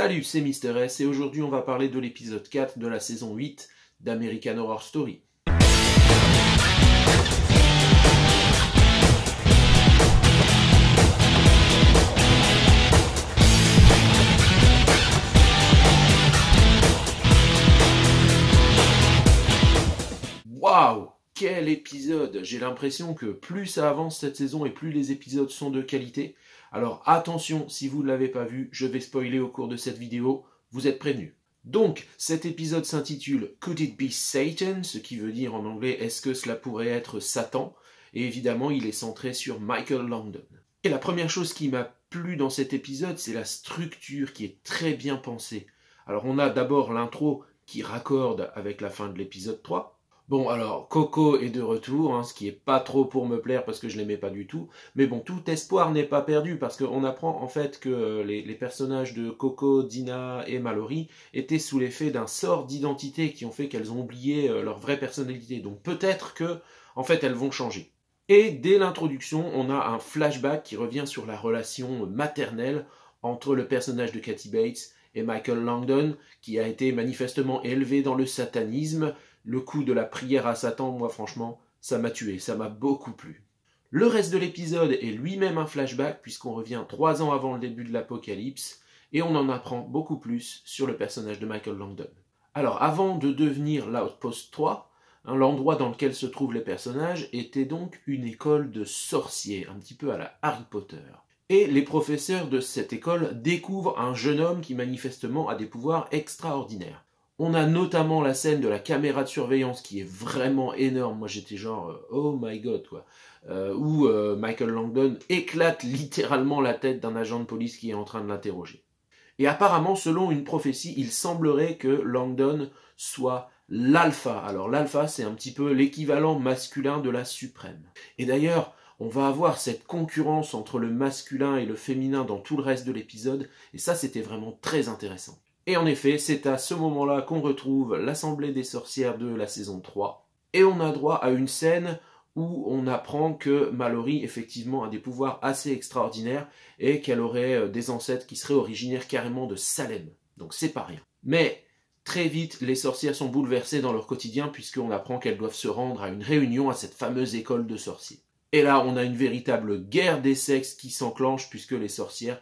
Salut, c'est Mister S et aujourd'hui on va parler de l'épisode 4 de la saison 8 d'American Horror Story. Waouh! Quel épisode! J'ai l'impression que plus ça avance cette saison et plus les épisodes sont de qualité. Alors attention, si vous ne l'avez pas vu, je vais spoiler au cours de cette vidéo, vous êtes prévenus. Donc, cet épisode s'intitule « Could it be Satan ?» ce qui veut dire en anglais « Est-ce que cela pourrait être Satan ?» Et évidemment, il est centré sur Michael Langdon. Et la première chose qui m'a plu dans cet épisode, c'est la structure qui est très bien pensée. Alors on a d'abord l'intro qui raccorde avec la fin de l'épisode 3. Bon, alors, Coco est de retour, ce qui est pas trop pour me plaire parce que je l'aimais pas du tout. Mais bon, tout espoir n'est pas perdu parce qu'on apprend en fait que les personnages de Coco, Dina et Mallory étaient sous l'effet d'un sort d'identité qui ont fait qu'elles ont oublié leur vraie personnalité. Donc peut-être que, en fait, elles vont changer. Et dès l'introduction, on a un flashback qui revient sur la relation maternelle entre le personnage de Kathy Bates et Michael Langdon, qui a été manifestement élevé dans le satanisme. Le coup de la prière à Satan, moi franchement, ça m'a tué, ça m'a beaucoup plu. Le reste de l'épisode est lui-même un flashback, puisqu'on revient 3 ans avant le début de l'apocalypse, et on en apprend beaucoup plus sur le personnage de Michael Langdon. Alors, avant de devenir l'Outpost 3, l'endroit dans lequel se trouvent les personnages était donc une école de sorciers, un petit peu à la Harry Potter. Et les professeurs de cette école découvrent un jeune homme qui manifestement a des pouvoirs extraordinaires. On a notamment la scène de la caméra de surveillance qui est vraiment énorme. Moi j'étais genre oh my god quoi. Où Michael Langdon éclate littéralement la tête d'un agent de police qui est en train de l'interroger. Et apparemment, selon une prophétie, il semblerait que Langdon soit l'alpha. Alors l'alpha, c'est un petit peu l'équivalent masculin de la suprême. Et d'ailleurs, on va avoir cette concurrence entre le masculin et le féminin dans tout le reste de l'épisode, et ça c'était vraiment très intéressant. Et en effet, c'est à ce moment-là qu'on retrouve l'Assemblée des sorcières de la saison 3, et on a droit à une scène où on apprend que Mallory, effectivement, a des pouvoirs assez extraordinaires, et qu'elle aurait des ancêtres qui seraient originaires carrément de Salem. Donc c'est pas rien. Mais très vite, les sorcières sont bouleversées dans leur quotidien, puisqu'on apprend qu'elles doivent se rendre à une réunion à cette fameuse école de sorciers. Et là, on a une véritable guerre des sexes qui s'enclenche, puisque les sorcières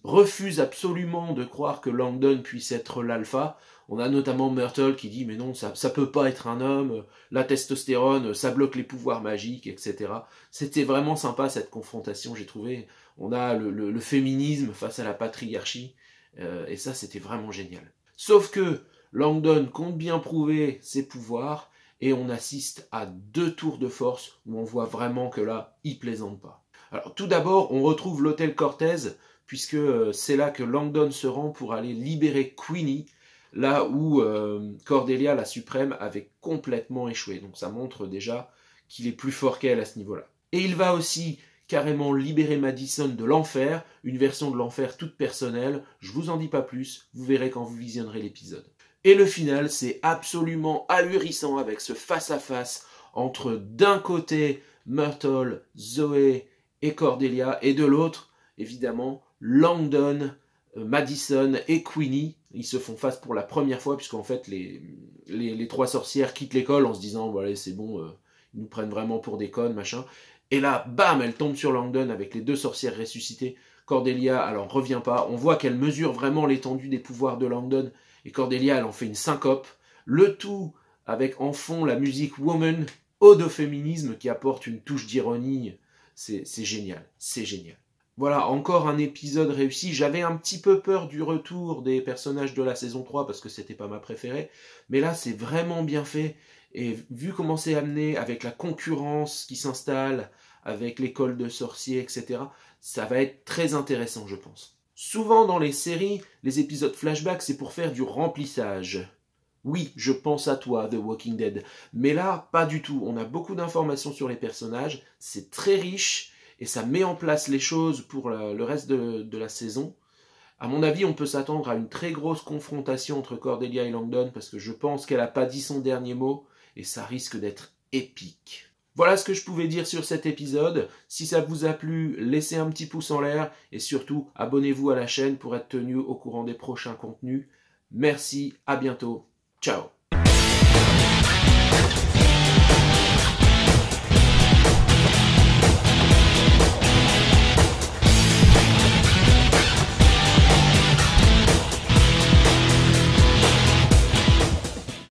refusent absolument de croire que Langdon puisse être l'alpha. On a notamment Myrtle qui dit « mais non, ça peut pas être un homme, la testostérone, ça bloque les pouvoirs magiques, etc. » C'était vraiment sympa cette confrontation, j'ai trouvé. On a le féminisme face à la patriarchie, et ça c'était vraiment génial. Sauf que Langdon compte bien prouver ses pouvoirs, et on assiste à 2 tours de force où on voit vraiment que là, il plaisante pas. Alors tout d'abord, on retrouve l'hôtel Cortez, puisque c'est là que Langdon se rend pour aller libérer Queenie, là où Cordelia, la suprême, avait complètement échoué. Donc ça montre déjà qu'il est plus fort qu'elle à ce niveau-là. Et il va aussi carrément libérer Madison de l'enfer, une version de l'enfer toute personnelle. Je vous en dis pas plus, vous verrez quand vous visionnerez l'épisode. Et le final, c'est absolument ahurissant avec ce face-à-face entre d'un côté Myrtle, Zoé et Cordelia, et de l'autre, évidemment, Langdon, Madison et Queenie. Ils se font face pour la première fois, puisqu'en fait, les 3 sorcières quittent l'école en se disant bon, « allez, c'est bon, ils nous prennent vraiment pour des connes, machin ». Et là, bam, elle tombe sur Langdon avec les 2 sorcières ressuscitées. Cordelia, elle en revient pas. On voit qu'elle mesure vraiment l'étendue des pouvoirs de Langdon. Et Cordelia, elle en fait une syncope. Le tout avec en fond la musique Woman, ode au féminisme qui apporte une touche d'ironie. C'est génial, c'est génial. Voilà, encore un épisode réussi. J'avais un petit peu peur du retour des personnages de la saison 3 parce que c'était pas ma préférée. Mais là, c'est vraiment bien fait. Et vu comment c'est amené, avec la concurrence qui s'installe, avec l'école de sorciers, etc., ça va être très intéressant, je pense. Souvent dans les séries, les épisodes flashback, c'est pour faire du remplissage. Oui, je pense à toi, The Walking Dead. Mais là, pas du tout. On a beaucoup d'informations sur les personnages, c'est très riche, et ça met en place les choses pour le reste de la saison. À mon avis, on peut s'attendre à une très grosse confrontation entre Cordelia et Langdon, parce que je pense qu'elle n'a pas dit son dernier mot, et ça risque d'être épique. Voilà ce que je pouvais dire sur cet épisode. Si ça vous a plu, laissez un petit pouce en l'air et surtout abonnez-vous à la chaîne pour être tenu au courant des prochains contenus. Merci, à bientôt. Ciao.